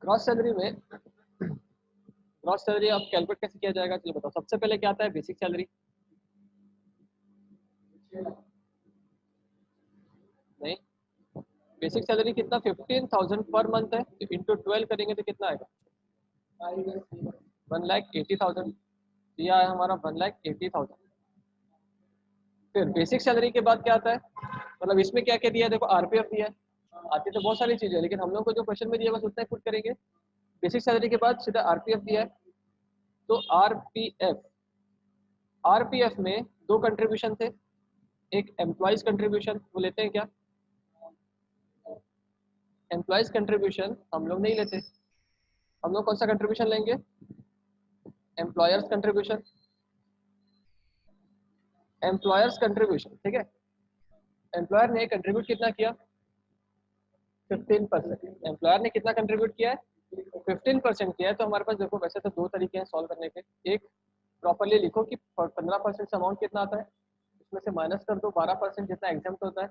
Gross salary में gross salary आप calculate कैसे किया जाएगा, चलिए बताओ। सबसे पहले क्या आता है, बेसिक सैलरी। नहीं, बेसिक सैलरी कितना 15,000 पर मंथ है, तो इंटू 12 करेंगे तो कितना आएगा 1,80,000। दिया है हमारा 1,80,000। फिर बेसिक सैलरी के बाद क्या आता है, मतलब इसमें क्या क्या दिया है, देखो आरपीएफ दिया है। आती तो बहुत सारी चीजें है, लेकिन हम लोग को जो क्वेश्चन में दिया बस उतना ही पुट करेंगे। बेसिक सैलरी के बाद सीधा आरपीएफ दिया है, तो आरपीएफ आरपीएफ में दो कंट्रीब्यूशन थे। एक एम्प्लॉइज कंट्रीब्यूशन, वो लेते हैं क्या? एम्प्लॉइज कंट्रीब्यूशन हम लोग नहीं लेते। हम लोग कौन सा कंट्रीब्यूशन लेंगे? Employers contribution. एम्प्लॉयर्स कंट्रीब्यूशन, ठीक है। एम्प्लॉयर ने कंट्रीब्यूट कितना किया? 15%। एम्प्लॉयर ने कितना कंट्रीब्यूट किया है? 15% किया है। तो हमारे पास देखो वैसे तो दो तरीके हैं सॉल्व करने के। एक, प्रॉपरली लिखो कि 15% से अमाउंट कितना आता है, उसमें से माइनस कर दो 12% जितना एग्जाम्प्ट होता है।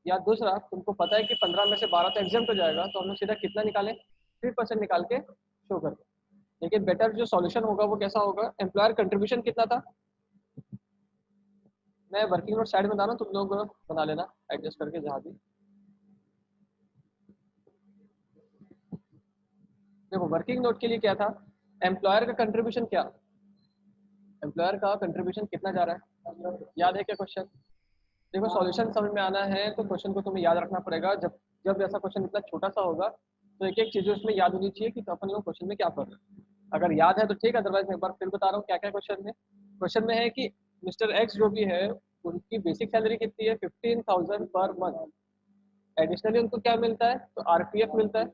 या दूसरा, तुमको पता है कि 15 में से 12 तो एग्जाम्प्ट हो जाएगा, तो हम लोग सीधा कितना निकालें, 3% निकाल के शो कर दो। लेकिन बेटर जो सॉल्यूशन होगा वो कैसा होगा, एम्प्लॉयर कंट्रीब्यूशन कितना था, मैं वर्किंग नोट साइड में बना रहा हूँ, तुम लोग बना लेना एडजस्ट करके जहाँ भी। देखो वर्किंग नोट के लिए क्या था, एम्प्लॉयर का कंट्रीब्यूशन क्या, एम्प्लॉयर का कंट्रीब्यूशन कितना जा रहा है, याद है क्या क्वेश्चन? देखो सॉल्यूशन समझ में आना है तो क्वेश्चन को तुम्हें याद रखना पड़ेगा। जब जब ऐसा क्वेश्चन इतना छोटा सा होगा तो एक एक चीज़ उसमें याद होनी चाहिए कि अपन लोग क्वेश्चन में क्या पढ़ रहे हैं। अगर याद है तो ठीक है, अदरवाइज मैं एक बार फिर बता रहा हूँ क्या क्या क्वेश्चन में। क्वेश्चन में है कि मिस्टर एक्स जो भी है उनकी बेसिक सैलरी कितनी है, 15,000 पर मंथ। एडिशनली उनको क्या मिलता है, तो आरपीएफ मिलता है।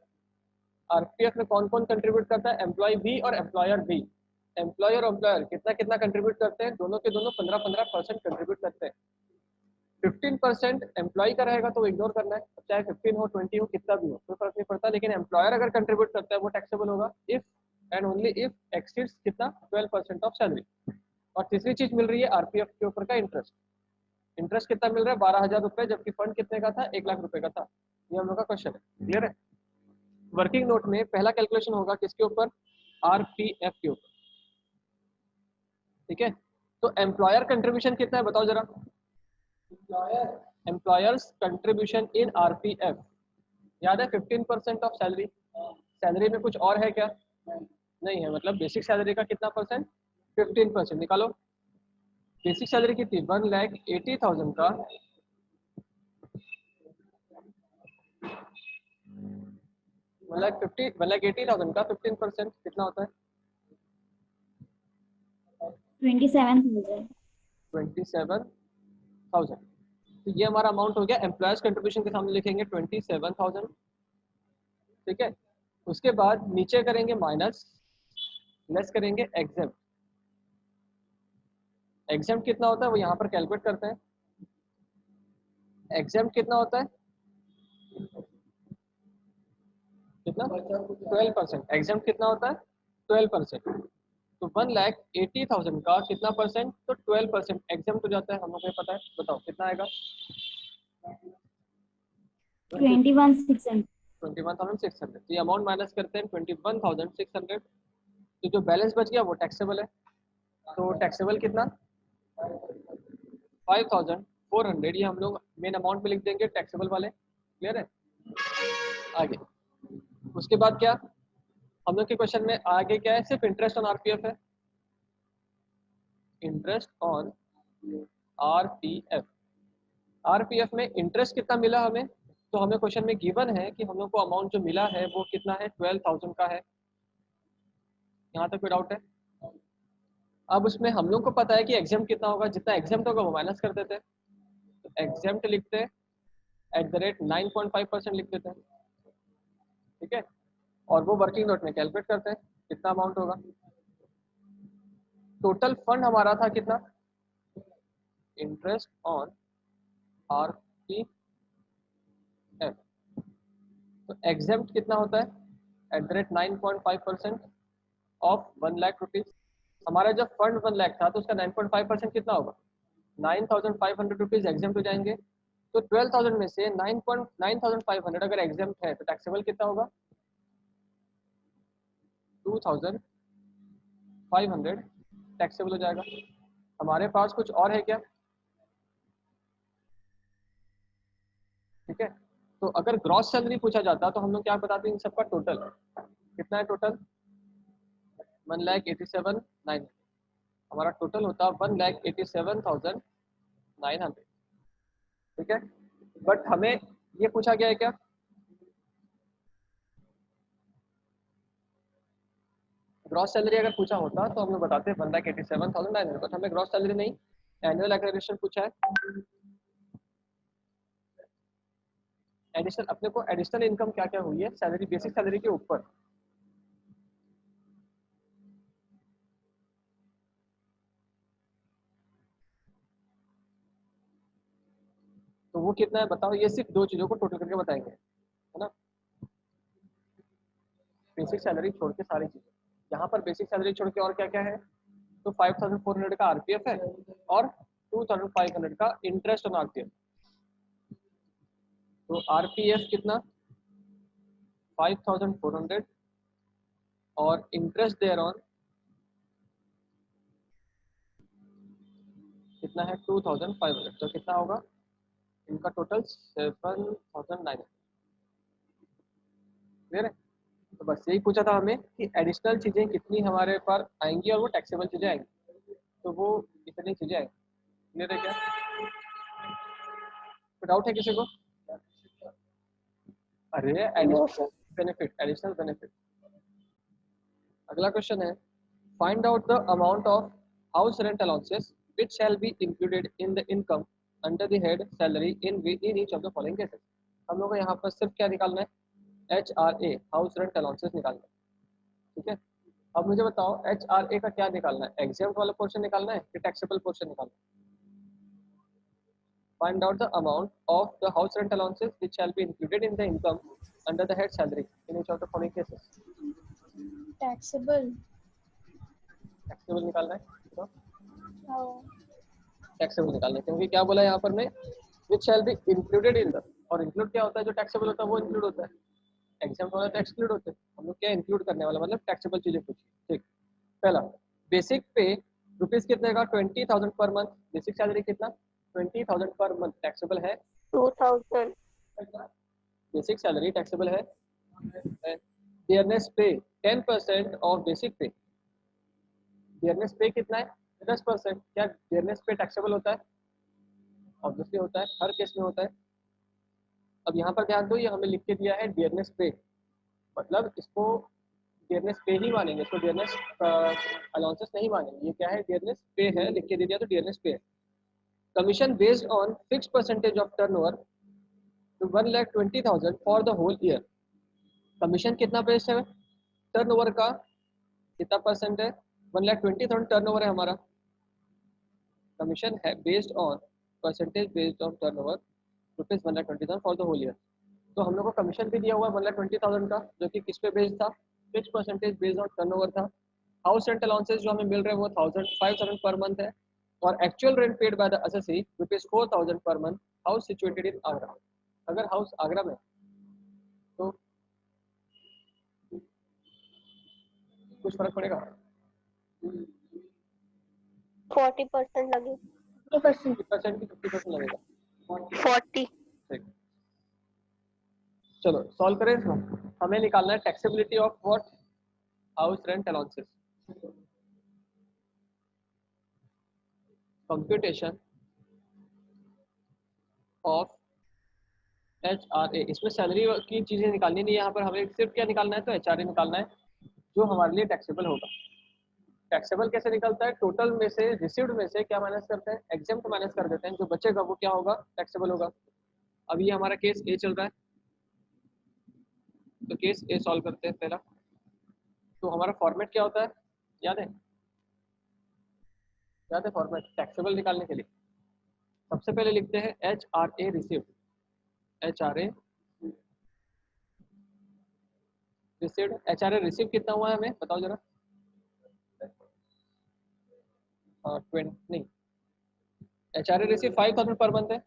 आरपीएफ में कौन कौन कंट्रीब्यूट करता है, एम्प्लॉय बी और एम्प्लॉयर बी। एम्प्लॉयर और एम्प्लॉयर कितना कितना कंट्रीब्यूट करते हैं, दोनों के दोनों 15-15% कंट्रीब्यूट करते हैं। 15% एम्प्लॉय का रहेगा तो इग्नोर करना है, चाहे 15 हो 20 हो कितना भी हो कोई फर्क नहीं पड़ता। लेकिन एम्प्लॉयर अगर कंट्रीब्यूट करता है वो टैक्सेबल होगा if and only if exceeds कितना 12% ऑफ सैलरी। और तीसरी चीज मिल रही है आरपीएफ के ऊपर का इंटरेस्ट। इंटरेस्ट कितना मिल रहा है, 12,000 रुपए, जबकि फंड कितने का था, 1,00,000 रुपए का था। ये हम लोग का क्वेश्चन है, क्लियर है। वर्किंग नोट में पहला कैलकुलेशन होगा किसके ऊपर, आरपीएफ के ऊपर, ठीक है। तो एम्प्लॉयर कंट्रीब्यूशन कितना है बताओ जरा, एम्प्लॉयर्स कंट्रीब्यूशन इन आरपीएफ याद है 15% ऑफ सैलरी। सैलरी में कुछ और है क्या, नहीं है, मतलब बेसिक सैलरी का कितना परसेंट, 15% निकालो। बेसिक सैलरी कितनी, 1,80,000 का 1,80,000 का 15% कितना होता है, 27,000। 27,000। तो ये हमारा अमाउंट हो गया। एम्प्लॉयर्स कंट्रीब्यूशन के सामने लिखेंगे 27,000, ठीक है। उसके बाद नीचे करेंगे माइनस, लेस करेंगे एग्जेम्प्ट। एग्जेम्प्ट कितना होता है वो यहाँ पर कैलकुलेट करते हैं। एग्जेम्प्ट कितना होता है, कितना 12%। एग्जेम्प्ट कितना होता है 12%। तो 1,80,000 का कितना परसेंट, तो 12% एग्जेम्प्ट हो जाता है, हम लोग को पता है। बताओ कितना आएगा, 21,600। 21,600। तो ये अमाउंट माइनस करते हैं 21,600। तो जो बैलेंस बच गया वो टैक्सेबल है। तो टैक्सेबल कितना 5,400। ये हम लोग मेन अमाउंट में लिख देंगे टैक्सेबल वाले, क्लियर है। आगे उसके बाद क्या, हम लोग के क्वेश्चन में आगे क्या है, सिर्फ इंटरेस्ट ऑन आरपीएफ है। इंटरेस्ट ऑन आरपीएफ, आरपीएफ में इंटरेस्ट कितना मिला हमें, तो हमें क्वेश्चन में गिवन है कि हम लोग को अमाउंट जो मिला है वो कितना है, 12,000 का है। यहाँ तक कोई डाउट है? अब उसमें हम लोग को पता है कि एग्जाम कितना होगा, जितना एग्जाम होगा वो माइनस कर देते हैं। तो एग्जाम लिखते हैं @9.5% लिख देते हैं, ठीक है। और वो वर्किंग नोट में कैलकुलेट करते हैं कितना अमाउंट होगा। टोटल फंड हमारा था कितना, इंटरेस्ट ऑन आरपीएफ, तो एग्जाम्प्ट कितना होता है @9.5% ऑफ 1,00,000 रुपीज। हमारा जब फंड 1,00,000 था तो उसका 9.5% कितना होगा, 9,500 रुपीज एग्जाम्प्ट हो जाएंगे। तो 12,000 में से 9,500 अगर एग्जाम्प्ट है तो टैक्सेबल कितना होगा, 2500 टैक्सेबल हो जाएगा। हमारे पास कुछ और है क्या? ठीक है, तो अगर ग्रॉस सैलरी पूछा जाता तो हम लोग क्या बताते हैं इन सबका टोटल कितना है? टोटल 1,87,900, हमारा टोटल होता 1,87,900। ठीक है, बट हमें ये पूछा गया है क्या? ग्रॉस सैलरी अगर पूछा होता तो हम लोग बताते 1,87,900, बट हमें ग्रॉस सैलरी नहीं, एनुअल एक्रेडिशन पूछा है। एडिशनल, अपने को एडिशनल इनकम क्या क्या हुई है सैलरी, बेसिक सैलरी के ऊपर? तो वो कितना है बताओ? ये सिर्फ दो चीजों को टोटल करके बताएंगे, है ना? बेसिक सैलरी छोड़ के सारी चीजें, यहाँ पर बेसिक सैलरी छोड़ के और क्या क्या है? तो 5,400 का आरपीएफ है और 2,500 का इंटरेस्ट ऑन आरपीएफ। तो आरपीएफ कितना? 5,400 और इंटरेस्ट देयर ऑन कितना है? 2,500। तो कितना होगा इनका टोटल? 7,900। क्लियर है? तो बस यही पूछा था हमें कि एडिशनल चीजें कितनी हमारे पास आएंगी और वो टैक्सेबल चीजें आएंगी, तो वो इतनी चीजें आएंगी। क्लियर है क्या? तो डाउट है किसी को? अरे एडिशनल बेनिफिट, एडिशनल बेनिफिट। अगला क्वेश्चन है, find out the amount of house rent allowances which shall be included in the income under the head salary in each of the following cases। हम लोग को यहाँ पर सिर्फ क्या निकालना है? HRA, हाउस रेंट अलाउंसेस निकालना है। ठीक है, अब मुझे बताओ HRA का क्या निकालना है? एग्जाम्प्ट वाला पोर्शन निकालना है कि टैक्सेबल पोर्शन निकालना है? Find out the amount of the house rent allowances which shall be included in the income under the head salary in each of the following cases। Taxable. Taxable निकालना है तो हाँ। Taxable निकालना है, क्योंकि क्या बोला यहाँ पर ने? which shall be included in the, और इंक्लूड क्या होता है? जो टैक्सेबल होता है वो इंक्लूड होता है, एग्जाम्पल वाला तो एक्सक्लूड होते हैं। हम लोग क्या इंक्लूड करने वाला, मतलब टैक्सेबल चीजें पूछी। ठीक, पहला बेसिक पे रुपीज कितने का? 20,000 पर मंथ। बेसिक सैलरी कितना? 20,000 पर मंथ। टैक्सेबल है 2,000। बेसिक सैलरी टैक्सेबल है। डियरनेस पे 10% ऑफ बेसिक पे। डियरनेस पे कितना है? 10%। क्या डियरनेस पे टैक्सेबल होता है? ऑब्वियसली होता है, हर केस में होता है। अब यहाँ पर ध्यान दो, ये हमें लिख के दिया है डियरनेस पे, मतलब इसको डियरनेस पे ही मानेंगे, इसको डियरनेस अलाउंसेस नहीं मानेंगे। ये क्या है? डियरनेस पे है, लिख के दे दिया तो डियरनेस पे है। Commission based on fix percentage of turnover to 1,20,000 for the whole year. Commission कितना बेस्ड है? टर्नओवर का कितना परसेंट है? 1,20,000 टर्नओवर है हमारा, कमीशन है based on percentage based on turnover rupees 1,20,000 for the whole year. तो हम लोग को कमीशन भी दिया हुआ है 1,20,000 का, जो कि किस पे बेस्ड था? Fix percentage based on turnover था। हाउस रेंट अलाउंसेस जो हमें मिल रहे हैं वो 5,000 पर मंथ है, और actual rent paid by the assessee rupees 4,000 per month. House situated in Agra. अगर हाउस आगरा में तो कुछ फर्क पड़ेगा? 40% लगे। 50% की 50% लगेगा? 40। ठीक, चलो सॉल्व करें इसको। हमें निकालना है taxability of what? House rent allowances. Computation of HRA। इसमें सैलरी की चीजें निकालनी नहीं है, यहाँ पर हमें सिर्फ क्या निकालना है? तो HRA निकालना है, जो हमारे लिए टैक्सेबल होगा। टैक्सेबल कैसे निकलता है? टोटल में से, रिसीव्ड में से क्या माइनस करते हैं? एग्जेम्प्ट माइनस कर देते हैं, जो बचेगा वो क्या होगा? टैक्सेबल होगा। अब ये हमारा केस ए चल रहा है, तो केस ए सॉल्व करते हैं पहला। तो हमारा फॉर्मेट क्या होता है? याद है? याद है फॉर्मेट टैक्सेबल निकालने के लिए? सबसे पहले लिखते हैं HRA received. HRA received. HRA receive कितना हुआ है हमें बताओ जरा? 20 नहीं, HRA रिसीव 5,000 पर मंथ है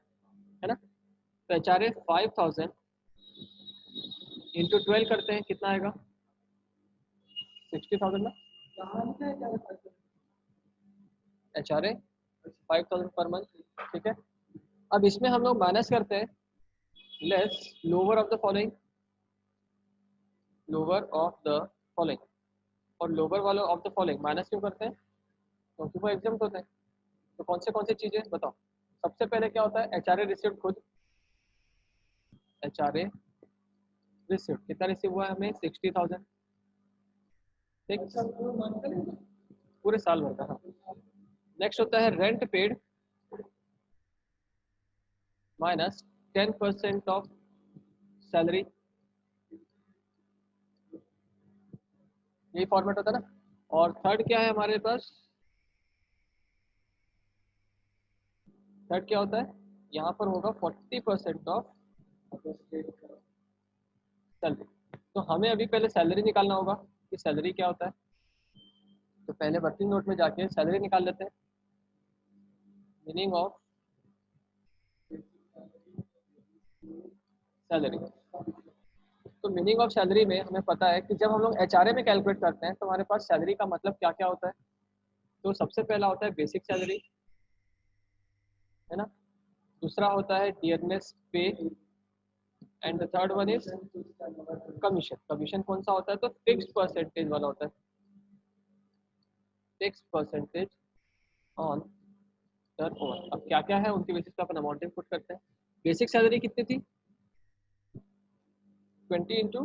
ना? तो HRA 5,000 इंटू 12 करते हैं, कितना आएगा? 60,000 ना, HRA 5,000 पर मंथ, ठीक है। अब इसमें हम लोग माइनस करते हैं less lower of the following, lower of the following, और लोअर वाले ऑफ द फॉलोइंग माइनस क्यों करते हैं, क्योंकि वो एग्जाम्प्ट होते हैं। तो कौन सी चीज़ें बताओ। सबसे पहले क्या होता है, HRA रिसिप्ट खुद, HRA रिसिप्ट कितना रिसीव हुआ है हमें, 60,000, पूरे साल भर का। हाँ, नेक्स्ट होता है rent paid minus 10% of salary, यही फॉर्मेट होता है ना। और थर्ड क्या है हमारे पास, थर्ड क्या होता है, यहाँ पर होगा 40% ऑफ सैलरी। तो हमें अभी पहले सैलरी निकालना होगा कि सैलरी क्या होता है। तो पहले वर्किंग नोट में जाके सैलरी निकाल लेते हैं। मीनिंग ऑफ सैलरी, तो मीनिंग ऑफ सैलरी में हमें पता है कि जब हम लोग HRA में कैलकुलेट करते हैं तो हमारे पास सैलरी का मतलब क्या क्या होता है। तो सबसे पहला होता है बेसिक सैलरी, है ना। दूसरा होता है डियरनेस पे, and the third one is commission. Commission कौन सा होता है, तो फिक्स परसेंटेज वाला होता है, फिक्स परसेंटेज ऑन टर्नओवर। अब क्या क्या है उनके बेसिस पे अपन अमाउंट पुट करते हैं। बेसिक सैलरी कितनी थी, 20 इंटू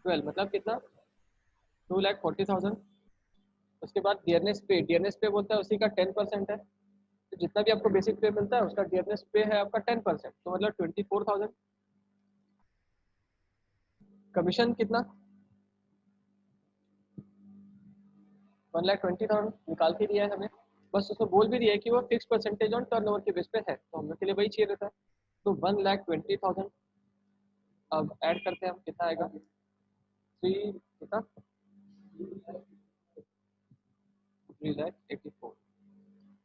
12 मतलब कितना, 2,40,000। उसके बाद डियरनेस पे, डियरनेस पे बोलता है उसी का 10% है। तो जितना भी आपको बेसिक पे मिलता है उसका डियरनेस पे है आपका 10%, तो मतलब 24,000। कमीशन कितना, 1,20,000 निकाल के दिया है हमें। बस उसमें बोल भी दिया है कि वो फिक्स परसेंटेज ऑन टर्नओवर के बेस पे है, तो हम लोग के लिए वही चाहिए रहता है। तो 1,20,000 अब ऐड करते हैं हम, कितना आएगा, 3 कितना 3,84,000,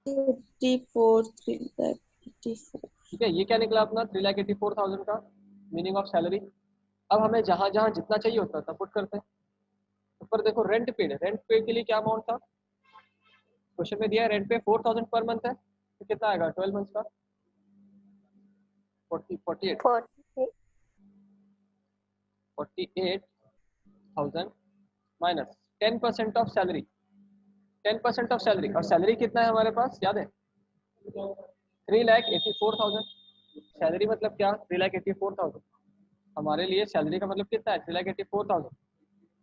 384 ठीक है। ये क्या निकला अपना 3,84,000 का मीनिंग ऑफ सैलरी। अब हमें जहाँ जहाँ जितना चाहिए होता था पुट करते हैं। ऊपर देखो रेंट पेड, रेंट पेड के लिए क्या अमाउंट था, क्वेश्चन में दिया है रेंट पे 4,000 पर मंथ है, तो कितना आएगा 12 मंथ्स का, 48 48,000 minus 10% of salary, 10% of salary. और सैलरी कितना है हमारे पास याद है, 3,84,000। सैलरी मतलब क्या, 3,84,000। हमारे लिए सैलरी का मतलब कितना है, 3,84,000।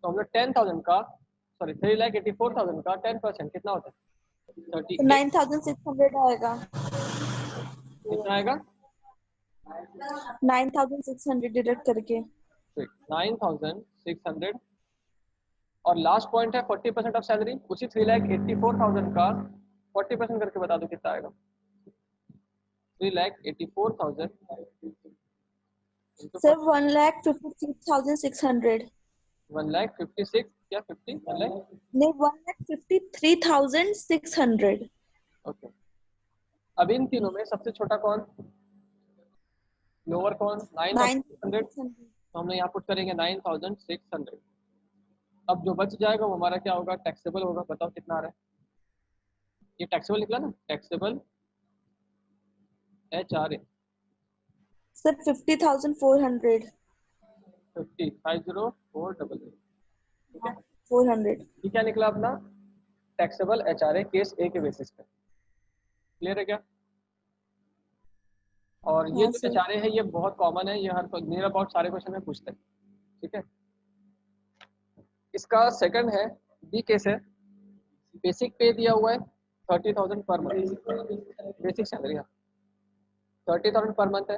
तो हम लोग 10,000 का, सॉरी 3,84,000 का 10% कितना होता है, 38। 9,600 आएगा, कितना आएगा, 9,600 डिडक्ट करके 9,600। और लास्ट पॉइंट है 40% ऑफ सैलरी, उसी 3,84,000 का 40% करके बता दो कितना आएगा, 3,84,000 सर 1,56,600 1,56,000 क्या 50 1,00,000, नहीं 1,53,600 ओके। अब इन तीनों में सबसे छोटा कौन, लोअर कौन, 9,600। 9,600 तो हम लोग यहाँ पुट करेंगे 9,600। अब जो बच जाएगा वो हमारा क्या होगा, टैक्सेबल होगा। बताओ कितना आ रहा है, ये टैक्सेबल निकला ना, टैक्सेबल HRA सर 50,400 50,400, ठीक है। 400 ये क्या निकला अपना टैक्सेबल HRA केस ए के बेसिस पे, क्लियर है क्या। और ये हाँ जो सर HRA है ये बहुत कॉमन है, ये हर नियर अबाउट सारे क्वेश्चन में पूछते हैं, ठीक है। इसका सेकंड है, बी केस है, बेसिक पे दिया हुआ है 30,000 पर मंथ, बेसिक सैलरी 30,000 पर मंथ है।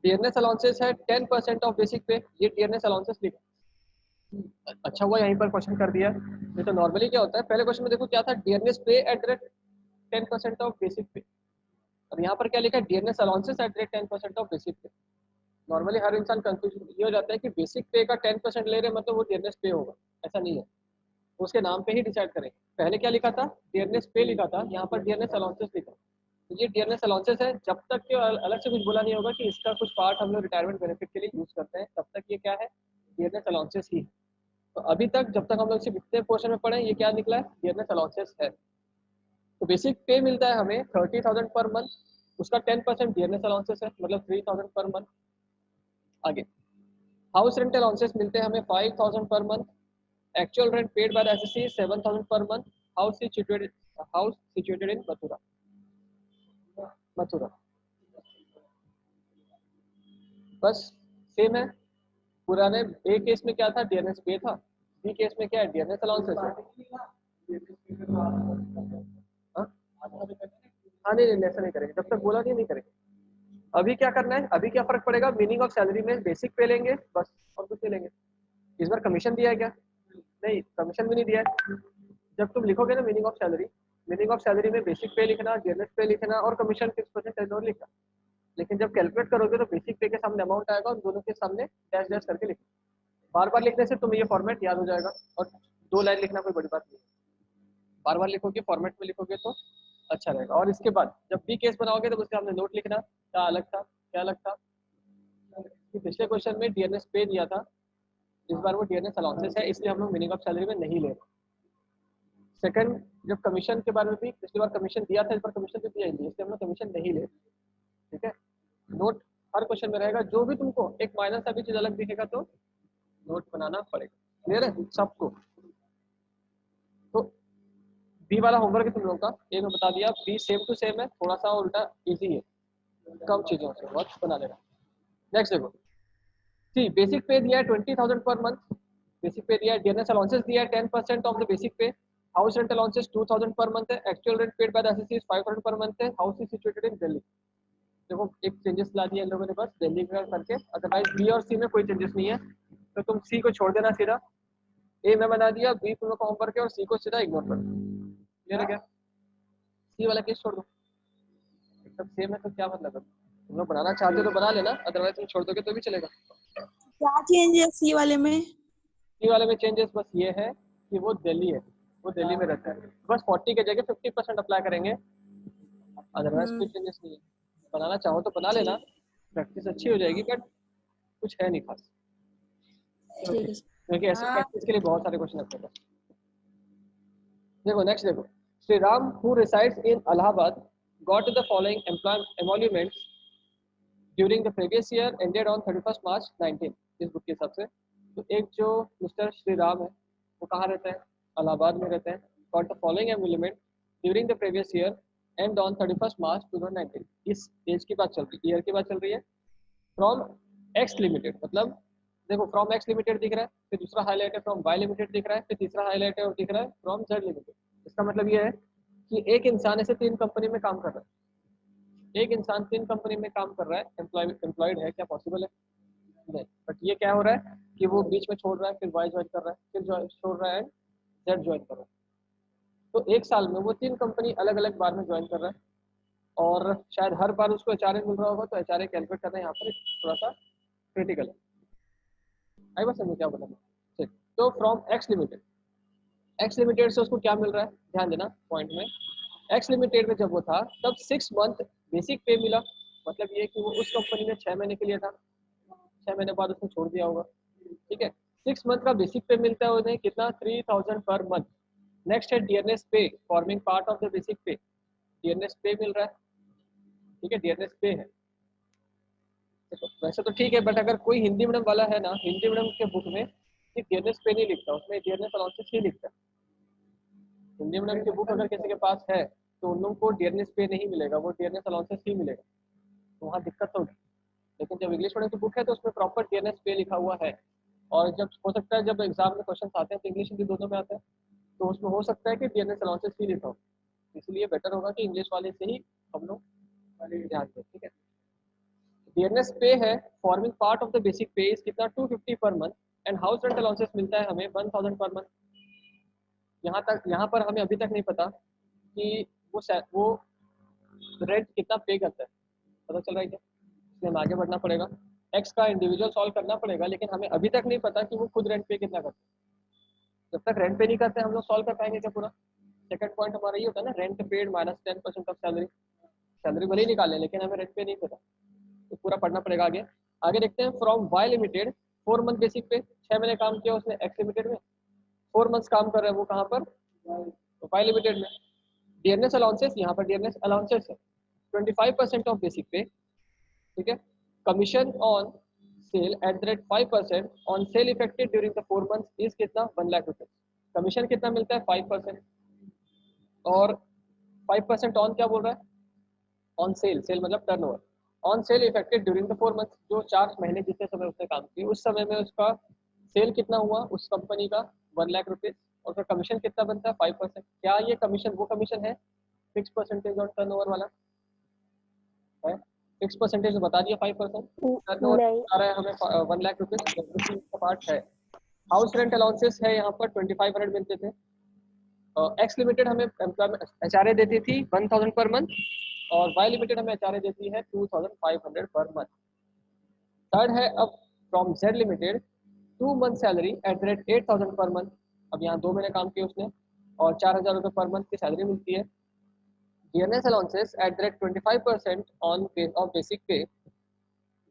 डियरनेस अलाउंसेस है 10% ऑफ बेसिक पे, ये डियरनेस अलाउंसेस लिखा। अच्छा हुआ यहीं पर क्वेश्चन कर दिया, नहीं तो नॉर्मली क्या होता है, पहले क्वेश्चन में देखो क्या था, डियरनेस पे at the rate 10% of basic पे। अब यहाँ पर क्या लिखा है, dearness allowances at the rate 10% of basic पे। नॉर्मली हर इंसान कंफ्यूज ये हो जाता है कि बेसिक पे का 10% ले रहे मतलब वो डियरनेस पे होगा, ऐसा नहीं है, उसके नाम पे ही डिसाइड करें। पहले क्या लिखा था, डियरनेस पे लिखा था, यहाँ पर डियरनेस अलाउंसेस लिखा। तो ये डियरनेस अलाउंसेस है, जब तक के अलग से कुछ बोला नहीं होगा कि इसका कुछ पार्ट हम लोग रिटायरमेंट बेनिफिट के लिए यूज करते हैं, तब तक ये क्या है, डियरनेस अलाउंसेस ही। तो अभी तक जब तक हम लोग सिर्फ इतने पोर्शन में पढ़े, ये क्या निकला है, डियरनेस अलाउंसेस है। तो बेसिक पे मिलता है हमें 30,000 पर मंथ, उसका 10% डियरनेस अलाउंसेस है, मतलब 3,000 पर मंथ। आगे हाउस रेंट अलाउंसेस मिलते हैं हमें 5,000 per month. Actual rent paid by the SSC 7,000 per month. House situated in Mathura. Mathura बस सेम है। पुराने ए केस में क्या था, डीएनएस पे था। बी केस में क्या है, डीएनएस अलाउंसेस है। हाँ हाँ, नहीं नहीं ऐसा नहीं करेंगे, जब तक बोला नहीं करेंगे। अभी क्या करना है, अभी क्या फर्क पड़ेगा, मीनिंग ऑफ सैलरी में बेसिक पे लेंगे बस, और कुछ नहीं लेंगे। इस बार कमीशन दिया है क्या, नहीं कमीशन भी नहीं दिया है। जब तुम लिखोगे ना मीनिंग ऑफ सैलरी में बेसिक पे लिखना, डीएनएस पे लिखना और कमीशन किस परसेंटेज और लिखना। लेकिन जब कैलकुलेट करोगे तो बेसिक पे के सामने अमाउंट आएगा और दोनों के सामने डैश डैश करके लिखना। बार बार लिखने से तुम्हें ये फॉर्मेट याद हो जाएगा, और 2 लाइन लिखना कोई बड़ी बात नहीं है। बार बार लिखोगे, फॉर्मेट में लिखोगे तो अच्छा रहेगा। और इसके बाद जब भी केस बनाओगे तो उसके सामने नोट लिखना, क्या अलग था क्या अलग था। कि पिछले क्वेश्चन में डीएनएस पे दिया था, इस बार वो डीएनएस अलाउंसेस है, इसलिए हम लोग मीनिंग ऑफ सैलरी में नहीं ले रहे। सेकंड, जब कमीशन के बारे में भी पिछली बार कमीशन दिया था, इस बार कमीशन भी दिया ही नहीं, इसलिए हम लोग कमीशन नहीं ले रहे। ठीक है, नोट हर क्वेश्चन में रहेगा, जो भी तुमको एक माइनर सा भी चीज अलग दिखेगा तो नोट बनाना पड़ेगा। क्लियर है सबको। तो बी वाला होमवर्क है तुम लोगों का, ए में बता दिया। बी सेम टू सेम है, थोड़ा सा उल्टा इजी है, कम चीजों से बहुत बना लेना। नेक्स्ट देखो, सी बेसिक पे दिया है 20,000 पर मंथ। बेसिक पे दिया है, डीएनएस अलाउंसेस दिया है 10% of the basic pay. House rent allowances 2,000 पर मंथ है। Actual rent paid by the SSC 500 पर मंथ है। House is situated in Delhi. देखो एक चेंजेस ला दिया इन लोगों ने बस दिल्ली का करके, अदरवाइज बी और सी में कोई चेंजेस नहीं है। तो तुम सी को छोड़ देना सीधा, ए में बना दिया, बी तुम लोग का होमवर्क है, और सी को सीधा इग्नोर कर दो। क्लियर है क्या, सी वाला केस छोड़ दो, एकदम सेम है तो क्या मतलब है। तुम लोग बनाना चाहते हो तो बना लेना, अदरवाइज तुम छोड़ दोगे तो भी चलेगा। क्या चेंज है सी वाले में? सी वाले में चेंजेस बस ये है कि वो दिल्ली है, वो दिल्ली में रहता है, बस 40 की जगह 50% अप्लाई करेंगे, अदरवाइज कोई चेंजेस नहीं है। बनाना चाहो तो बना लेना, ठीक प्रैक्टिस अच्छी हो जाएगी, बट कुछ है नहीं खास, ठीक है। क्योंकि ऐसे प्रैक्टिस के लिए बहुत सारे क्वेश्चन अपने पास। देखो नेक्स्ट देखो, Shri Ram who resides in Allahabad got the following emoluments during the previous year ended on 31 March 19, इस बुक के हिसाब से। तो एक जो मिस्टर श्री राम है वो कहाँ रहते हैं, इलाहाबाद में रहते हैं। Got the following emolument during the previous year end on 31 March 2019, is as की बात चल रही है, ईयर की बात चल रही है। फ्रॉम एक्स लिमिटेड, मतलब देखो फ्रॉम एक्स लिमिटेड दिख रहा है, फिर दूसरा हाईलाइट है फ्रॉम वाई लिमिटेड दिख रहा है, फिर तीसरा हाईलाइट है और दिख रहा है फ्रॉम जेड लिमिटेड। इसका मतलब ये है कि एक इंसान ऐसे 3 कंपनी में काम कर रहा है, एक इंसान 3 कंपनी में काम कर रहा है, एम्प्लॉयड है, क्या पॉसिबल है, नहीं। बट ये क्या हो रहा है कि वो बीच में छोड़ रहा है, फिर वाई ज्वाइन कर रहा है, फिर छोड़ रहा है, जेड ज्वाइन कर रहा है। तो एक साल में वो 3 कंपनी अलग अलग बार में ज्वाइन कर रहा है, और शायद हर बार उसको एचआरए मिल रहा होगा, तो एचआरए कैलकुलेट करना यहाँ पर थोड़ा सा क्रिटिकल है। आई बात समझ क्या बोला मैं, ठीक। तो फ्रॉम एक्स लिमिटेड से उसको क्या मिल रहा है, ध्यान देना पॉइंट में। एक्स लिमिटेड में जब वो था तब 6 मंथ बेसिक पे मिला, मतलब ये कि वो उस कंपनी में 6 महीने के लिए था, 6 महीने बाद उसने छोड़ दिया होगा। ठीक है, 6 मंथ का बेसिक पे मिलता है उन्हें कितना, 3,000 पर मंथ। नेक्स्ट है डीएनएस पे forming part of the basic पे, डीएनएस पे मिल रहा है। ठीक है, डीएनएस पे है। देखो वैसे तो ठीक है, बट अगर कोई हिंदी मीडियम वाला है ना, हिंदी मीडियम के बुक में सिर्फ डीएनएस पे नहीं लिखता, उसमें डीएनएस अलाउंसेस ही लिखता है। हिंदी मीडियम की बुक अगर किसी के पास है तो उन लोगों को डीएनएस पे नहीं मिलेगा, वो डीएनएस अलाउंसेस ही मिलेगा, तो वहाँ दिक्कत होगी। लेकिन जब इंग्लिश मीडियम की बुक है तो उसमें प्रॉपर डीएनएस पे लिखा हुआ है। और जब हो सकता है जब एग्जाम में क्वेश्चन आते हैं तो इंग्लिश हिंदी दोनों में आते हैं, तो उसमें हो सकता है कि डीएनएस अलाउंसेस ही लिखा हो, इसलिए बेटर होगा कि इंग्लिश वाले से ही हम लोग ध्यान दें। ठीक है, डीएनएस पे है forming part of the basic पे इज कितना, 250 per month. And house rent allowances मिलता है हमें 1,000 पर मंथ। यहाँ पर हमें अभी तक नहीं पता कि वो रेंट कितना पे करता है, पता चल रहा है क्या, इसलिए हमें आगे बढ़ना पड़ेगा। एक्स का इंडिविजुअल सॉल्व करना पड़ेगा, लेकिन हमें अभी तक नहीं पता कि वो खुद रेंट पे कितना करते हैं। जब तक रेंट पे नहीं करते हम लोग सॉल्व कर पाएंगे क्या पूरा। सेकंड पॉइंट हमारा ये होता है ना, rent paid minus 10% of salary. Salary भले ही निकालें लेकिन हमें रेंट पे नहीं पता, तो पूरा पढ़ना पड़ेगा आगे। आगे देखते हैं, from Y limited 4 month basic pay, 6 महीने काम किया उसने एक्स लिमिटेड में, 4 मंथ्स काम कर रहा है वो कहाँ पर, तो वाई लिमिटेड में। डियरनेस अलाउंसेस, यहाँ पर डियरनेस अलाउंसेस है 25% ऑफ बेसिक पे, ठीक है। Commission on sale at the rate 5% on sale affected during the 4 months is कितना, 1 लाख रुपए। कमीशन कितना मिलता है, 5%, और 5% ऑन क्या बोल रहा है, ऑन सेल, सेल मतलब turnover, on sale affected during the 4 months, जो 4 महीने जितने समय उसने काम किया उस समय में उसका सेल कितना हुआ उस कंपनी का, 1 लाख रुपीज, और उसका कमीशन कितना बनता है, 5%। क्या ये कमीशन वो कमीशन है फिक्स परसेंटेज ऑन टर्नओवर वाला है, फिक्स परसेंटेज बता दिया 5%, टर्नओवर नहीं। आ रहा है हमें 1 लाख रुपीज का पार्ट है। हाउस रेंट अलाउंसेस है यहाँ पर 2500 मिलते थे। एक्स लिमिटेड हमें एचआरए देती थी 1000 पर मंथ, और वाई लिमिटेड हमें एचआरए देती है 2500 पर मंथ। थर्ड है अब from Z limited 2 month salary at the rate 8000 per month. अब यहाँ 2 महीने काम किए उसने और 4000 रुपये पर मंथ की सैलरी मिलती है। DNS allowances at the rate 25% on off basic पे,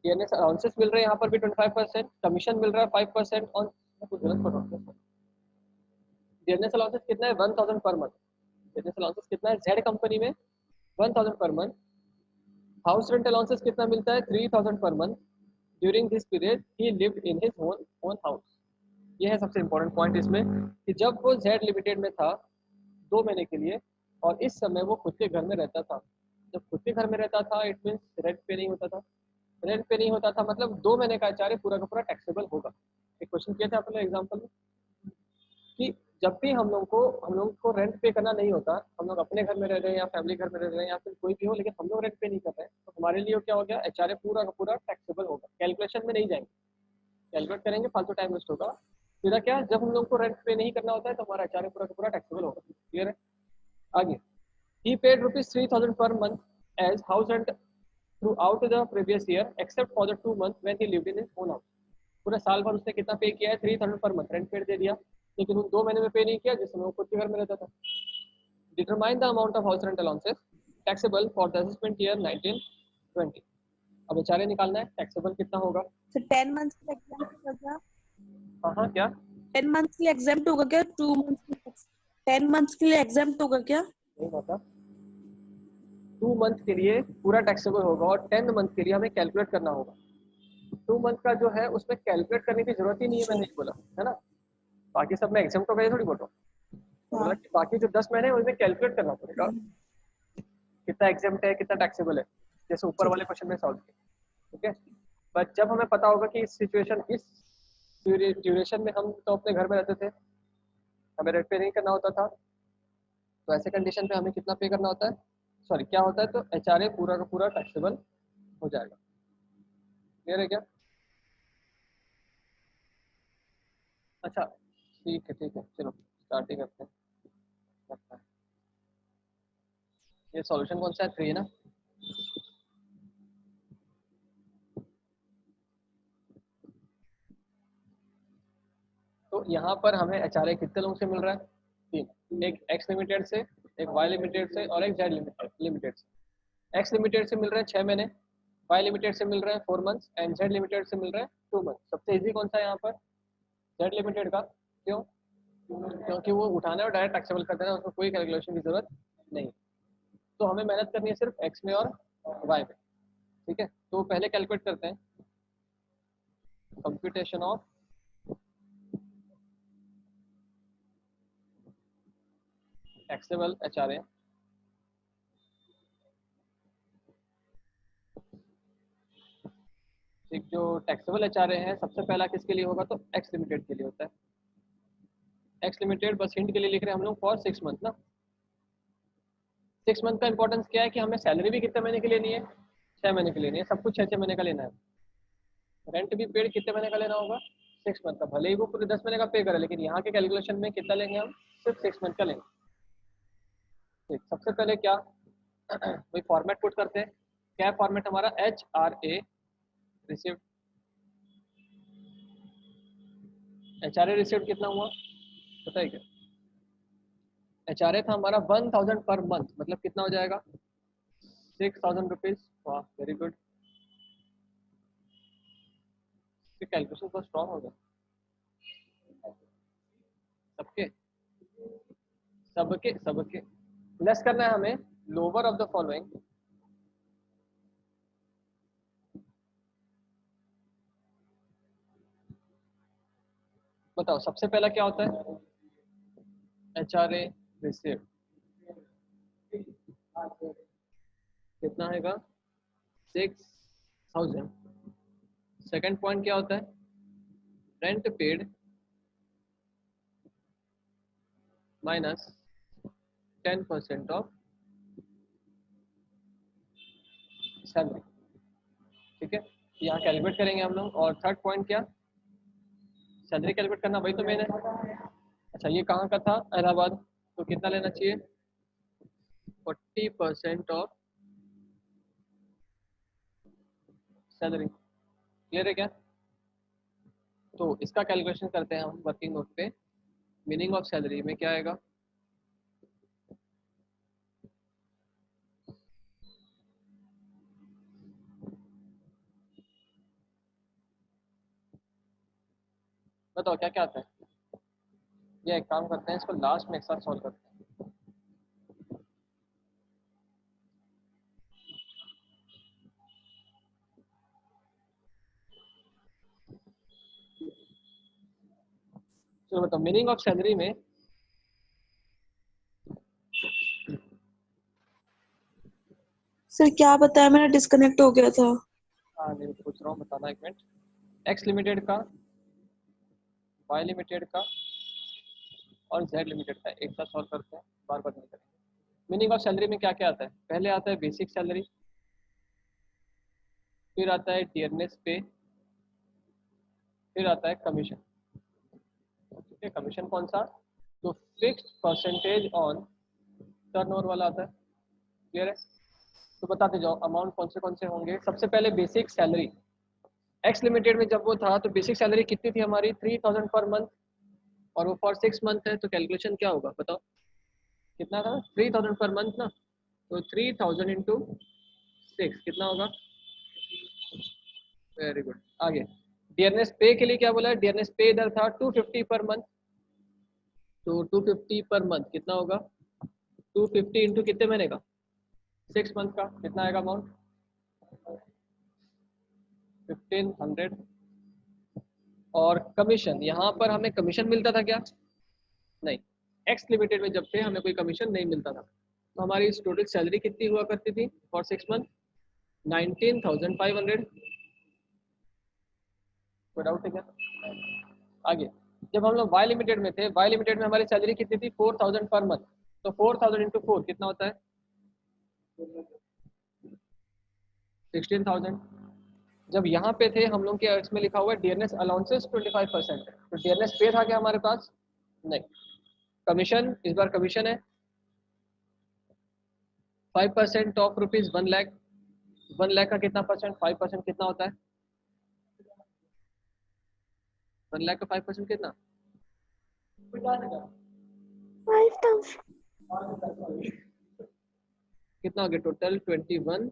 डीएनएस अलाउंसेस मिल रहे हैं यहाँ पर भी 25%, कमीशन मिल रहा है 5% ऑन, कुछ गलत पढ़ रहा हूँ। डीएनएस अलाउंसेस कितना है 1000 पर मंथ, डीएनएस अलाउंसेस कितना है जेड कंपनी में 1000 per month. House rent allowances कितना मिलता है 3000 per month. During this period he lived in his own house. ये है सबसे इंपॉर्टेंट पॉइंट इसमें कि जब वो जेड लिमिटेड में था 2 महीने के लिए और इस समय वो खुद के घर में रहता था। जब खुद के घर में रहता था इट मीन्स रेंट पे नहीं होता था, रेंट पे नहीं होता था मतलब 2 महीने का एचआरए पूरा का पूरा टैक्सेबल होगा। एक क्वेश्चन किया था आपने एग्जाम्पल में कि जब भी हम लोग को रेंट पे करना नहीं होता, हम लोग अपने घर में रह रहे हैं या फैमिली घर में रह रहे हैं या फिर कोई भी हो, लेकिन हम लोग रेंट पे नहीं कर रहे हैं, तो हमारे लिए क्या हो गया, एचआरए पूरा का पूरा टैक्सेबल होगा। कैलकुलेशन में नहीं जाएंगे, कैलकुलेट करेंगे फालतू टाइम वेस्ट होगा। सीधा क्या, जब हम लोग को रेंट पे नहीं करना होता है तो हमारा एचआरए पूरा का पूरा टैक्सेबल होगा। क्लियर है। आगे, he paid rupees 3000 per month as house rent throughout the previous year except for the 2 months when he lived in his own house। पूरे साल भर उसने कितना पे किया है, 3000 पर मंथ रेंट पे दे दिया, लेकिन उन 2 महीने में पे नहीं किया जिस समय वो खुद के घर में रहता था। Determine the amount of house rent allowances taxable for the assessment year 1920। अब बेचारे निकालना है टैक्सेबल कितना होगा। तो 10 मंथ्स के लिए एग्जाम्प्ट होगा क्या? हाँ क्या 10 मंथ्स के लिए एग्जाम्प्ट होगा क्या? 2 मंथ्स 10 मंथ्स के लिए एग्जाम्प्ट होगा क्या? नहीं पता। 2 मंथ के लिए पूरा टैक्सेबल होगा और 10 मंथ के लिए हमें कैलकुलेट करना होगा। 2 मंथ का जो है उसमें कैलकुलेट करने की जरूरत ही नहीं है, मैंने नहीं बोला है ना। बाकी सब में एग्जाम्प्ट होगा, ये थोड़ी बोल रहा हूँ। बोला कि बाकी जो 10 महीने उनमें कैलकुलेट करना पड़ेगा कितना एग्जाम्प्ट है कितना टैक्सेबल है, जैसे ऊपर वाले क्वेश्चन में सॉल्व किया। ठीक है, बट जब हमें पता होगा कि इस सिचुएशन इस ड्यूरेशन में हम तो अपने घर में रहते थे, हमें रेंट पे नहीं करना होता था, तो ऐसे कंडीशन पे हमें कितना पे करना होता है, सॉरी क्या होता है, तो एचआरए पूरा का पूरा टैक्सेबल हो जाएगा। क्लियर है क्या। अच्छा ठीक है चलो स्टार्ट ही करते हैं। ये सॉल्यूशन कौन सा है, 3 ना। तो यहाँ पर हमें एचआरए कितने लोगों से मिल रहा है, 3, एक एक्स लिमिटेड से, एक वाई लिमिटेड से और एक जेड लिमिटेड से। एक्स लिमिटेड से मिल रहे हैं 6 महीने, वाई लिमिटेड से मिल रहे हैं 4 मंथ्स एंड जेड लिमिटेड से मिल रहे हैं 2 मंथ। सबसे इजी कौन सा है यहाँ पर, जेड लिमिटेड का। क्यों, क्योंकि वो उठाना है और डायरेक्ट टैक्सेबल कर देना, उसमें कोई कैलकुलेशन की जरूरत नहीं। तो हमें मेहनत करनी है सिर्फ एक्स में और वाई में। ठीक है, तो पहले कैलकुलेट करते हैं कंप्यूटेशन ऑफ टैक्सेबल एचआरए। एक जो टैक्सेबल एचआरए है सबसे पहला किसके लिए होगा, तो एक्स लिमिटेड के लिए होता है। एक्स लिमिटेड बस हिंट के लिए लिख रहे हैं हम लोग फॉर 6 मंथ ना। 6 मंथ का इंपॉर्टेंस क्या है कि हमें सैलरी भी कितने महीने की लेनी है, 6 महीने की लेनी है, सब कुछ 6 महीने का लेना है। रेंट भी पेड कितने महीने का लेना होगा, 6 मंथ का, भले ही वो पूरे 10 महीने का पे करे, लेकिन यहाँ के कैलकुलेशन में कितना लेंगे हम, सिर्फ 6 मंथ का लेंगे। ठीक, सबसे पहले क्या वही फॉर्मेट पुट करते हैं। क्या फॉर्मेट हमारा, HRA रिसिप्ट। HRA रिसिप्ट कितना हुआ पता है क्या, HRA था हमारा 1000 पर मंथ, मतलब कितना हो जाएगा 6000 रुपीज। वाह वेरी गुड, कैलकुलेशन बहुत स्ट्रॉन्ग हो गया सबके सबके सबके। लेस करना है हमें लोअर ऑफ द फॉलोइंग। बताओ सबसे पहला क्या होता है? HRA रिसीव कितना आएगा? 6,000। सेकंड पॉइंट क्या होता है? Rent paid minus 10% of salary. ठीक है, यहाँ कैलकुलेट करेंगे हम लोग। और थर्ड पॉइंट क्या? सैलरी कैलकुलेट करना, वही तो मेन है। अच्छा ये कहाँ का था? इलाहाबाद। तो कितना लेना चाहिए? 40% ऑफ सैलरी। क्लियर है क्या? तो इसका कैलकुलेशन करते हैं हम वर्किंग नोट पे। मीनिंग ऑफ सैलरी में क्या आएगा? बताओ क्या क्या आता है? ये एक काम करते हैं, इसको लास्ट में एक साथ सॉल्व करते हैं। चलो बताओ मीनिंग ऑफ सैलरी में। सर क्या बताया, मैंने डिस्कनेक्ट हो गया था। हाँ नहीं पूछ रहा हूँ, बताना एक मिनट। एक्स लिमिटेड का, वाई लिमिटेड का और जेड लिमिटेड का एक साथ सॉल्व करते हैं, बार बार नहीं करेंगे। मीनिंग ऑफ सैलरी में क्या क्या आता है? पहले आता है बेसिक सैलरी, फिर आता है डियरनेस पे, फिर आता है कमीशन। ठीक है, कमीशन कौन सा? तो फिक्स्ड परसेंटेज ऑन टर्नओवर वाला आता है। क्लियर है? तो बताते जाओ अमाउंट कौन से होंगे। सबसे पहले बेसिक सैलरी। एक्स लिमिटेड में जब वो था तो बेसिक सैलरी कितनी थी हमारी? 3,000 पर मंथ। और वो फॉर 6 मंथ है, तो कैलकुलेशन क्या होगा बताओ? कितना था? 3,000 पर मंथ ना। तो 3,000 इंटू 6 कितना होगा? Very good. आगे डियरनेस पे के लिए क्या बोला है? डियरनेस पे इधर था 250 पर मंथ। तो 250 पर मंथ कितना होगा? 250 इंटू कितने महीने का? 6 मंथ का। कितना आएगा अमाउंट? 1,500। और कमीशन, यहाँ पर हमें कमीशन मिलता था क्या? नहीं। एक्स लिमिटेड में जब थे हमें कोई कमीशन नहीं मिलता था। तो हमारी टोटल सैलरी कितनी हुआ करती थी फॉर 6 मंथ? 19,500। कोई डाउट है क्या? आगे जब हम लोग वाई लिमिटेड में थे, वाई लिमिटेड में हमारी सैलरी कितनी थी? 4,000 पर मंथ। तो 4,000 इंटू 4 कितना होता है? 16,000। जब यहाँ पे थे हम लोग के इसमें लिखा हुआ है डियरनेस अलाउंसेस 25%। तो डियरनेस पे था क्या हमारे पास? नहीं। कमीशन, इस बार कमीशन है 5% ऑफ रुपीज 1 लाख। 1 लाख का कितना परसेंट? 5% कितना होता है? 1 लाख का 5% कितना? 5,000। कितना हो गया टोटल? 21,000।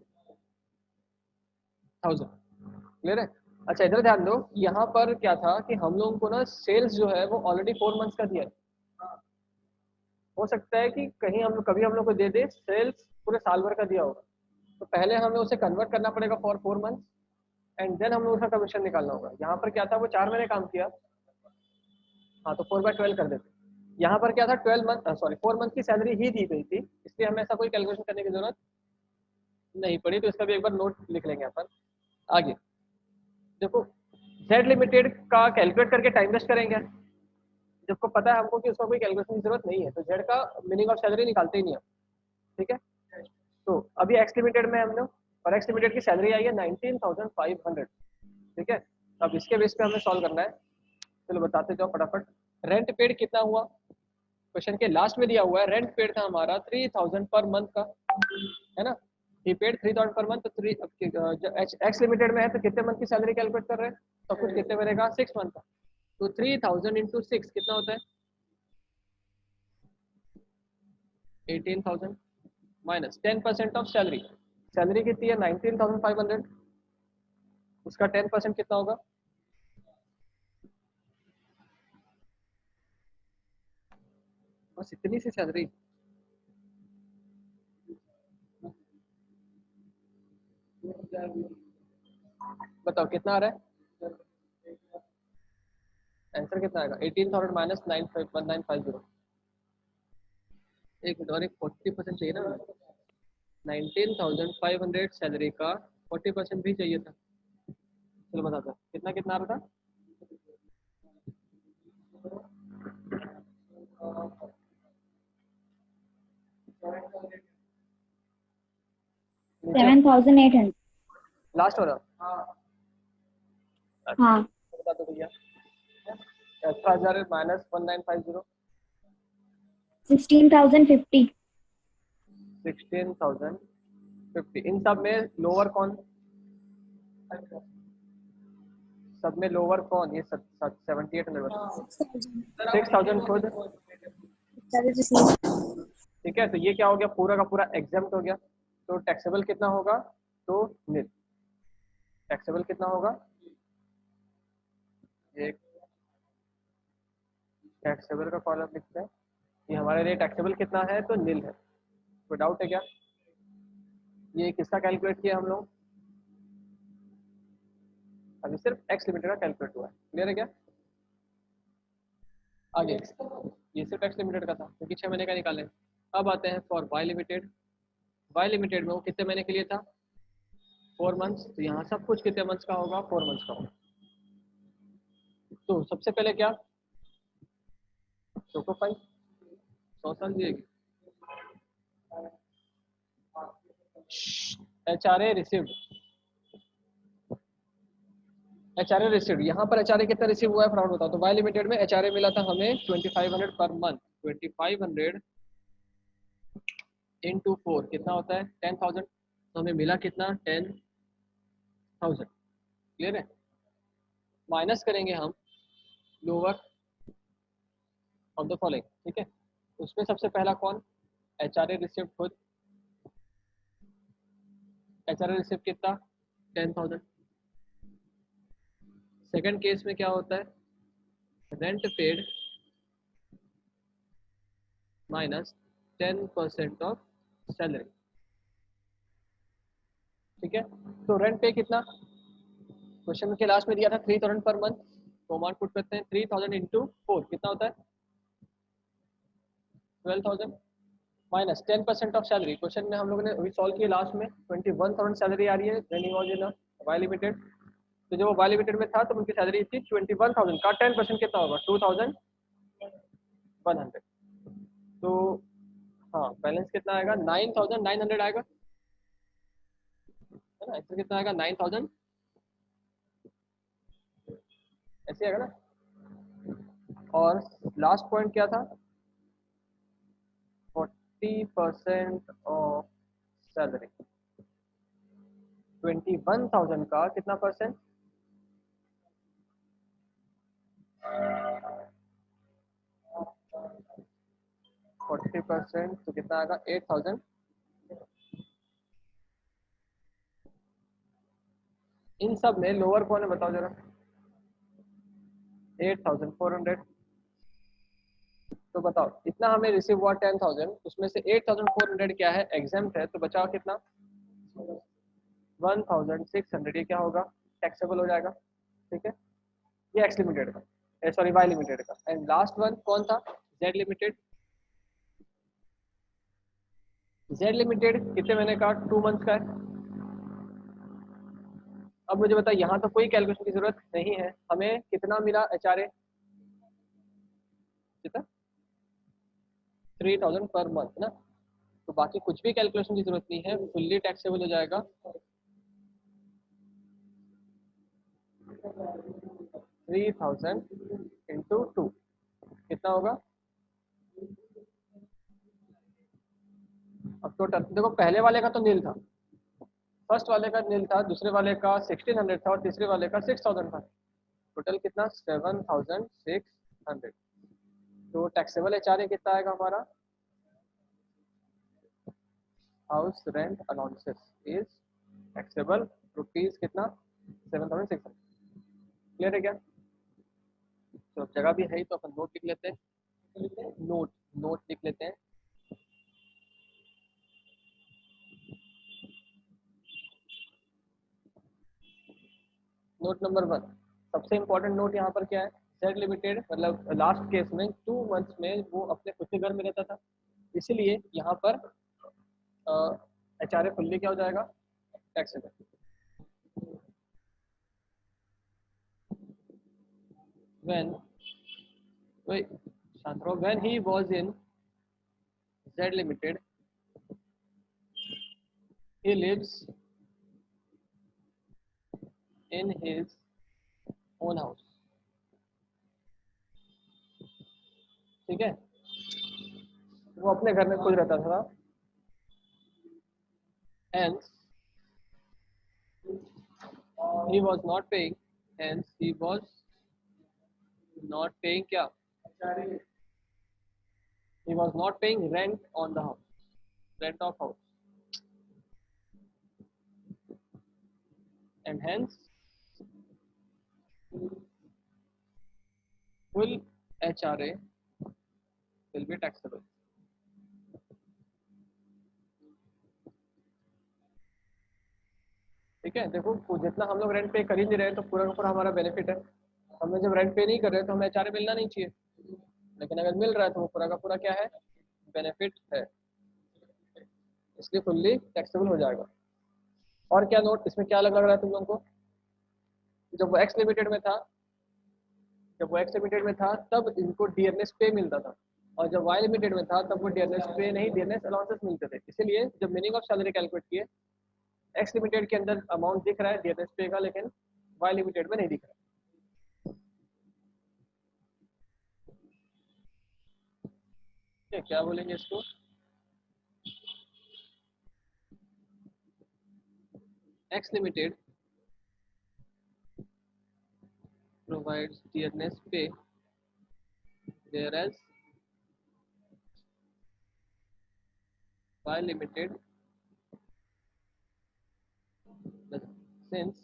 क्लियर है? अच्छा इधर ध्यान दो, यहाँ पर क्या था कि हम लोगों को ना सेल्स जो है वो ऑलरेडी 4 मंथ्स का दिया है। हो सकता है कि कहीं हम कभी हम लोग को दे दे सेल्स पूरे साल भर का दिया होगा। तो पहले हमें उसे कन्वर्ट करना पड़ेगा फॉर 4 मंथ्स एंड देन हम लोग उसका कमीशन निकालना होगा। यहाँ पर क्या था? वो 4 महीने काम किया। हाँ तो 4/12 कर देते। यहाँ पर क्या था? 12 मंथ सॉरी 4 मंथ की सैलरी ही दी गई थी, इसलिए हमें ऐसा कोई कैलकुलेशन करने की जरूरत नहीं पड़ी। तो इसका भी एक बार नोट लिख लेंगे अपन। आगे देखो, जेड लिमिटेड का कैलकुलेट करके टाइम वेस्ट करेंगे जबको पता है हमको कि उसका कोई कैलकुलेशन की जरूरत नहीं है। तो जेड का मीनिंग ऑफ सैलरी निकालते ही नहीं हम। ठीक है, तो अभी एक्स लिमिटेड में हम लोग, और एक्स लिमिटेड की सैलरी आई है 19,500। ठीक है, अब इसके बेस पे हमें सॉल्व करना है। चलो बताते जाओ फटाफट। रेंट पेड कितना हुआ? क्वेश्चन के लास्ट में दिया हुआ है रेंट पेड था हमारा 3,000 पर मंथ का, है ना। ही पेड 3,000 पर मंथ। तो एक्स लिमिटेड में है तो कितने मंथ की सैलरी कैलकुलेट कर रहे हैं? तो कुछ कितने बनेगा? 6 मंथ का। तो 3,000 इंटू 6 कितना होता है? 18,000 माइनस 10% ऑफ सैलरी। सैलरी कितनी है? 19,500। उसका 10% कितना होगा? बस इतनी सी सैलरी। बताओ कितना आ रहा है, आंसर कितना आएगा? 18,000 माइनस 1950। एक मिनट, और एक 40% चाहिए ना। 19,500 सैलरी का 40% भी चाहिए था। चलो बताता हूँ कितना कितना आ रहा था। नीचे 7,800। लास्ट हो रहा। हाँ। बता दो भैया। 18,000 माइनस 1950। 16,050। 16,050। इन सब में लोअर कौन? सब में लोअर कौन? ये 7,800। 6,000 खुद। ठीक है, तो ये क्या हो गया, पूरा का पूरा एग्जाम्प्ट हो गया। तो टैक्सेबल कितना होगा? तो निल। टैक्सेबल कितना होगा? एक टैक्सेबल का कॉलम लिखते हैं। ये हमारे लिए टैक्सेबल कितना है? तो निल है। कोई डाउट है क्या? ये किसका कैलकुलेट किया हम लोग? अभी सिर्फ एक्स लिमिटेड का कैलकुलेट हुआ है। क्लियर है क्या? आगे ये सिर्फ एक्स लिमिटेड का था क्योंकि 6 महीने का निकाले। अब आते हैं for Y limited. Y limited में वो कितने महीने के लिए था? 4 मंथ्स। तो यहाँ सब कुछ कितने मंथ्स का होगा? 4 मंथ्स का होगा। तो सबसे पहले क्या, चोको 100 साल दिएगी। HRA received. HRA रिसीव्ड, यहाँ पर HRA कितना रिसीव हुआ है फटाफट बताओ। तो वाई लिमिटेड में HRA मिला था हमें 2500 पर मंथ। 2500 इंटू 4 कितना होता है? 10,000। तो हमें मिला कितना? 10,000। क्लियर है? माइनस करेंगे हम लोअर ऑफ द फॉलोइंग। ठीक है, उसमें सबसे पहला कौन? HRA रिसीव्ड खुद। HRA रिसीव्ड कितना? 10,000। सेकंड केस में क्या होता है? Rent paid minus 10% of salary. ठीक है, तो रेंट पे कितना? क्वेश्चन के लास्ट में दिया था 3,000 पर मंथ। तो अमाउंट पुट करते हैं 3,000 इंटू 4 कितना होता है? 12,000 माइनस 10% ऑफ सैलरी। क्वेश्चन में हम लोगों ने अभी सॉल्व किया लास्ट में 21,000 सैलरी आ रही है running was in Y limited. तो जब वो वाई लिमिटेड में था तो उनकी सैलरी थी 21,000 का 10% कितना होगा? 2,100। तो हाँ, बैलेंस कितना आएगा? 9,900 आएगा, है ना। आंसर कितना आएगा? 9,000। ऐसे आएगा ना। और लास्ट पॉइंट क्या था? 40% ऑफ सैलरी। 21,000 का कितना परसेंट? 40%, तो कितना आएगा? 8,000। इन सब में लोअर कौन है बताओ जरा? 8,400। तो बताओ इतना हमें रिसीव हुआ 10,000, उसमें से 8,400 क्या है? एग्जाम्प्ट है। तो बचाओ कितना? 1,600। ये क्या होगा? टैक्सेबल हो जाएगा। ठीक है, ये एक्स लिमिटेड का, सॉरी वाई लिमिटेड का। एंड लास्ट वन कौन था? Z limited. जेड लिमिटेड कितने महीने का? 2 मंथ का है। अब मुझे बता, यहाँ तो कोई कैलकुलेशन की जरूरत नहीं है। हमें कितना मिला HRA? कितना? 3,000 पर मंथ ना। तो बाकी कुछ भी कैलकुलेशन की जरूरत नहीं है, फुल्ली टैक्सेबल हो जाएगा। 3,000 इंटू 2 कितना होगा? अब टोटल देखो, पहले वाले का तो नील था, फर्स्ट वाले का नील था, दूसरे वाले का 1,600 था और तीसरे वाले का 6,000 था। टोटल कितना? 7,600। तो टैक्सेबल HRA कितना आएगा हमारा? House rent allowances is taxable rupees कितना? 7,600। क्लियर है क्या? तो जगह भी है ही तो अपन नोट लिख लेते हैं। नोट, नोट लिख लेते हैं। नोट नंबर 1, सबसे इंपॉर्टेंट नोट यहाँ पर क्या है, जेड लिमिटेड मतलब लास्ट केस में 2 मंथ्स में वो अपने खुद के घर में रहता था, इसीलिए यहाँ पर HRA फुल्ली क्या हो जाएगा, taxable. when wait Sandro, when he was in Z Limited, he lives in his own house, ठीक है, वो अपने घर में खुद रहता था, hence he was not paying, hence he was not paying क्या, he was not paying rent on the house, rent of house, and hence full HRA will be taxable। ठीक है, देखो जितना हम लोग रेंट पे कर ही नहीं रहे तो पूरा का पूरा हमारा बेनिफिट है, हमें जब रेंट पे नहीं कर रहे तो हमें HRA मिलना नहीं चाहिए, लेकिन अगर मिल रहा है तो वो पूरा का पूरा क्या है, बेनिफिट है, इसलिए फुल्ली टैक्सेबल हो जाएगा। और क्या नोट इसमें क्या लग रहा है तुम लोगों को, जब वो एक्स लिमिटेड में था, जब वो एक्स लिमिटेड में था तब इनको डीएनएस पे मिलता था, और जब वाई लिमिटेड में था तब वो डीएनएस पे नहीं, डीएनएस अलाउंसेस मिलते थे, इसीलिए जब मीनिंग ऑफ सैलरी कैलकुलेट किए, एक्स लिमिटेड के अंदर अमाउंट दिख रहा है डीएनएस पे का, लेकिन वाई लिमिटेड में नहीं दिख रहा। क्या बोलेंगे इसको, x limited provides DNS pay, whereas Y Limited doesn't. Since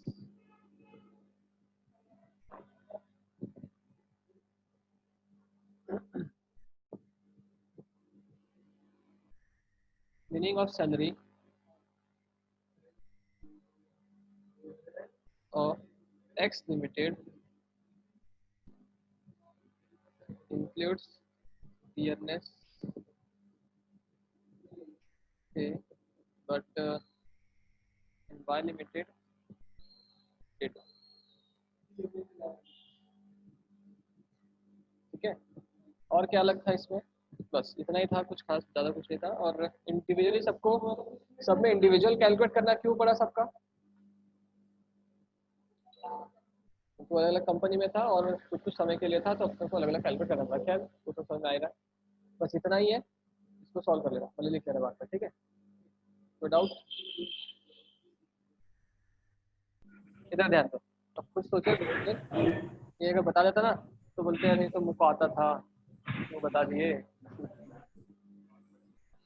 meaning of salary of X Limited includes DNS pay, but in Y Limited it। ठीक है, और क्या अलग था इसमें, बस इतना ही था, कुछ खास ज़्यादा कुछ नहीं था। और इंडिविजुअली सबको, सब में इंडिविजुअल कैलकुलेट करना क्यों पड़ा सबका, तो अलग अलग कंपनी में था और कुछ कुछ समय के लिए था, तो अपने को अलग अलग कैलकुलेट करना था। क्या वो तो समझ में आएगा, बस इतना ही है, इसको सॉल्व कर लेना, भले लिख लेना बात पर, ठीक है, कोई डाउट, इधर ध्यान दो। अब कुछ सोचो, ये अगर बता देता ना तो बोलते हैं नहीं तो मुझको आता था, वो बता दिए,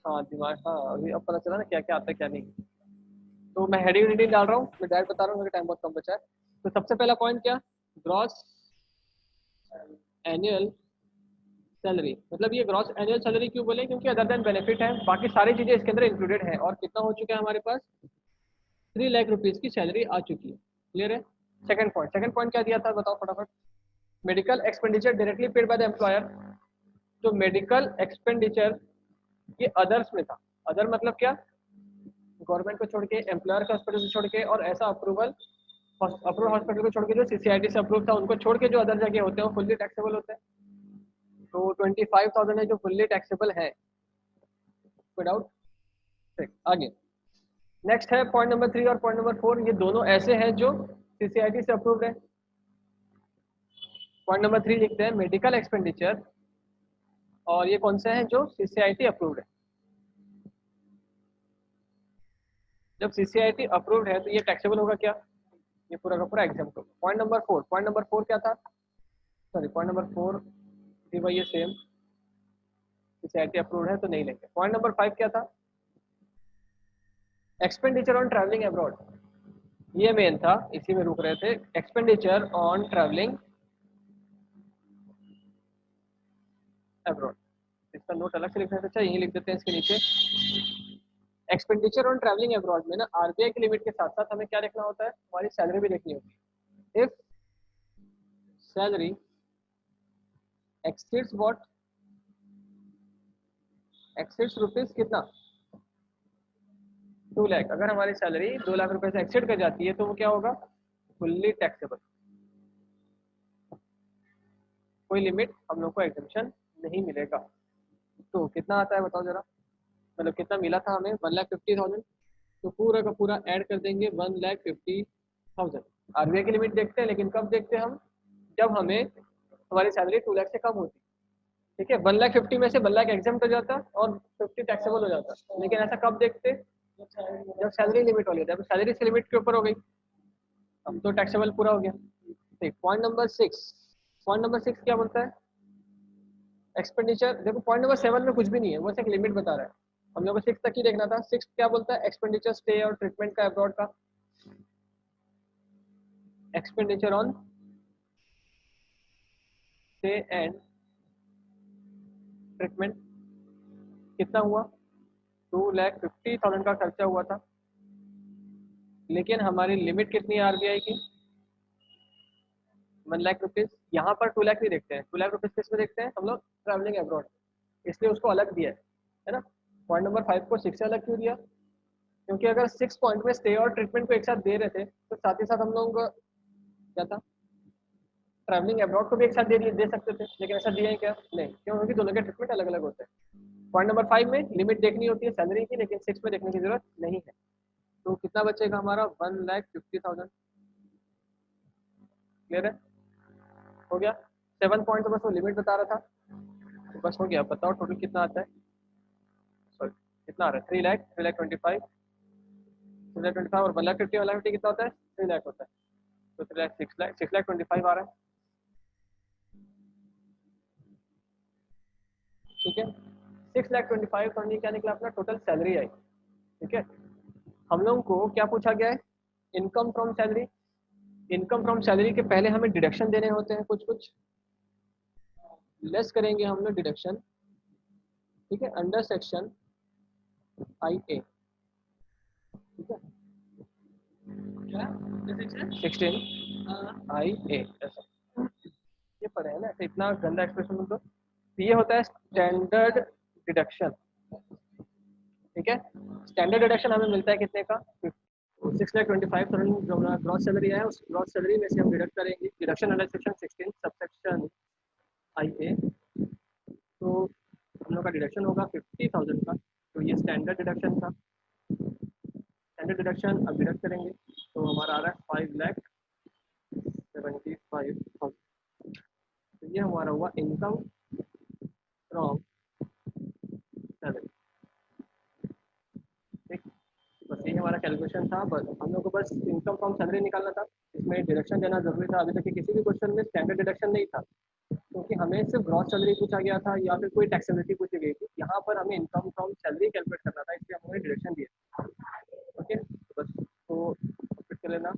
हाँ दिमाग, हाँ अभी अब पता चला ना क्या क्या आता है क्या नहीं। तो मैं हेडिंग रीडिंग डाल रहा हूँ, मैं डायरेक्ट बता रहा हूँ, मेरा टाइम बहुत कम बचा है। तो सबसे पहला पॉइंट क्या, ग्रॉस एनुअल सैलरी, मतलब ये ग्रॉस एनुअल सैलरी क्यों बोले, क्योंकि अदर देन बेनिफिट है, बाकी सारी चीजें इसके अंदर इंक्लूडेड है। और कितना हो चुका है हमारे पास, 3 लाख रुपीज की सैलरी आ चुकी है, क्लियर है। सेकंड पॉइंट क्या दिया था बताओ फटाफट, medical expenditure directly paid by the employer. तो मेडिकल एक्सपेंडिचर ये अदर्स में था, अदर मतलब क्या, गवर्नमेंट को छोड़ के, एम्प्लॉयर का हॉस्पिटल को छोड़ के, और ऐसा अप्रूवल हॉस्पिटल को छोड़ के जो सीसीआईटी से अप्रूव था उनको छोड़ के जो अदर जगह होते हैं वो फुल्ली टैक्सेबल होते हैं। तो 25,000 है जो फुल्ली टैक्सेबल है, कोई डाउट, ठीक आगे। नेक्स्ट है पॉइंट नंबर 3 और पॉइंट नंबर 4, ये दोनों ऐसे हैं जो सीसीआईटी से अप्रूव्ड है। पॉइंट नंबर 3 लिखते हैं मेडिकल एक्सपेंडिचर, और ये कौन से हैं जो सीसीआईटी अप्रूव्ड है। जब सीसीआईटी अप्रूव्ड है तो ये टैक्सेबल होगा क्या, ये पूरा का पूरा एग्जाम्प्ट होगा। पॉइंट नंबर 4 क्या था, सॉरी पॉइंट नंबर 4 थी भाई ये सेम, सीसीआईटी अप्रूव्ड है तो नहीं लेंगे। पॉइंट नंबर 5 क्या था, एक्सपेंडिचर ऑन ट्रैवलिंग अब्रॉड, ये मेन था, इसी में रुक रहे थे, एक्सपेंडिचर ऑन ट्रैवलिंग अब्रॉड। इसका नोट अलग से लिखना अच्छा, यही लिख देते हैं इसके नीचे। एक्सपेंडिचर ऑन ट्रैवलिंग अब्रॉड में ना आरबीआई की लिमिट के साथ साथ हमें क्या देखना होता है, हमारी सैलरी भी देखनी होती है। If salary exceeds what, exceeds rupees कितना 2 लाख, अगर हमारी सैलरी 2 लाख रुपए से एक्सीड कर जाती है तो वो क्या होगा, फुल्ली टैक्सेबल। कोई लिमिट हम लोग को एग्जेम्पशन नहीं मिलेगा। तो कितना आता है बताओ जरा, मतलब कितना मिला था हमें 1,50,000, तो पूरा का पूरा ऐड कर देंगे 1,50,000। आरबीआई की लिमिट देखते हैं, लेकिन कब देखते हैं हम, जब हमें हमारी सैलरी 2 लाख से कम होती, ठीक है। 1,50,000 में से 1 लाख एग्जाम हो जाता और 50 टैक्सेबल हो जाता, लेकिन ऐसा कब देखते, जब सैलरी लिमिट वाली, जब सैलरी से लिमिट के ऊपर हो गई अब तो टैक्सेबल पूरा हो गया। ठीक, पॉइंट नंबर 6, पॉइंट नंबर 6 क्या बोलता है, एक्सपेंडिचर। देखो पॉइंट नंबर 7 में कुछ भी नहीं है, बस एक लिमिट बता रहा है, हम लोग को 6 तक ही देखना था। 6 क्या बोलता है, एक्सपेंडिचर स्टे और ट्रीटमेंट का अब्रॉड का, expenditure on stay and treatment कितना हुआ, 2,50,000 का खर्चा हुआ था, लेकिन हमारी लिमिट कितनी है आरबीआई की, 1 लाख रुपीज। यहाँ पर 2 लाख नहीं देखते हैं, 2 लाख रुपीज किस में देखते हैं हम लोग, ट्रैवलिंग अब्रॉड, इसलिए उसको अलग दिया है ना। पॉइंट नंबर 5 को 6 से अलग क्यों दिया, क्योंकि अगर 6 पॉइंट में स्टे और ट्रीटमेंट को एक साथ दे रहे थे तो साथ ही साथ हम लोग क्या था, ट्रैवलिंग अब्रॉड को भी एक साथ दे सकते थे, लेकिन ऐसा दिया है क्या, नहीं, क्यों, क्योंकि दोनों के ट्रीटमेंट अलग अलग होते हैं। पॉइंट नंबर 5 में लिमिट देखनी होती है सैलरी की, लेकिन 6 में देखने की जरूरत नहीं है। तो कितना बचेगा हमारा, 1,50,000। क्लियर है, हो गया। 7 पॉइंट तो बस वो लिमिट बता रहा था, तो बस हो गया। बताओ टोटल कितना आता है, सॉरी कितना आ रहा है, 3,00,000, 3,25,000, 3,25,000 और 1,50,000, 1,50,000 कितना होता है, 3 लाख होता है, तो 3,00,000, 6,00,000, 6,25,000 आ रहा है, ठीक है। 6,25,000 क्या निकला अपना टोटल सैलरी आई, ठीक है। हम लोगों को क्या पूछा गया है, income from salary. Income from salary के पहले हमें डिडक्शन देने होते हैं, कुछ कुछ लेस करेंगे हम लोग डिडक्शन, ठीक है, अंडर सेक्शन IA, ठीक है, 16 IA ऐसा ये पढ़े है ना, तो इतना गंदा एक्सप्रेशन मतलब, तो ये होता है स्टैंडर्ड डिडक्शन, ठीक है। स्टैंडर्ड डिडक्शन हमें मिलता है कितने का, 6,25,000 जो हमारा ग्रॉस सैलरी है, उस ग्रॉस सैलरी में से हम डिडक्ट करेंगे deduction under section 16 subsection IA, तो हम लोग का डिडक्शन होगा 50,000 का, तो ये स्टैंडर्ड डिडक्शन था। स्टैंडर्ड डिडक्शन अब डिडक्ट करेंगे तो हमारा आ रहा है 5,75,000, तो ये हमारा हुआ इनकम फ्रॉम सैलरी, ठीक। बस यही हमारा कैलकुलेशन था, बस हम लोग को बस इनकम फ्रॉम सैलरी निकालना था, इसमें डिडक्शन देना जरूरी था। अभी तक के किसी भी क्वेश्चन में स्टैंडर्ड डिडक्शन नहीं था, क्योंकि हमें सिर्फ ग्रॉस सैलरी पूछा गया था या फिर कोई टैक्सेबिलिटी पूछी गई थी। यहाँ पर हमें इनकम फ्रॉम सैलरी कैलकुलेट करना था, इसलिए हमने डिडक्शन दिया, ओके। बस तो फिर से लेना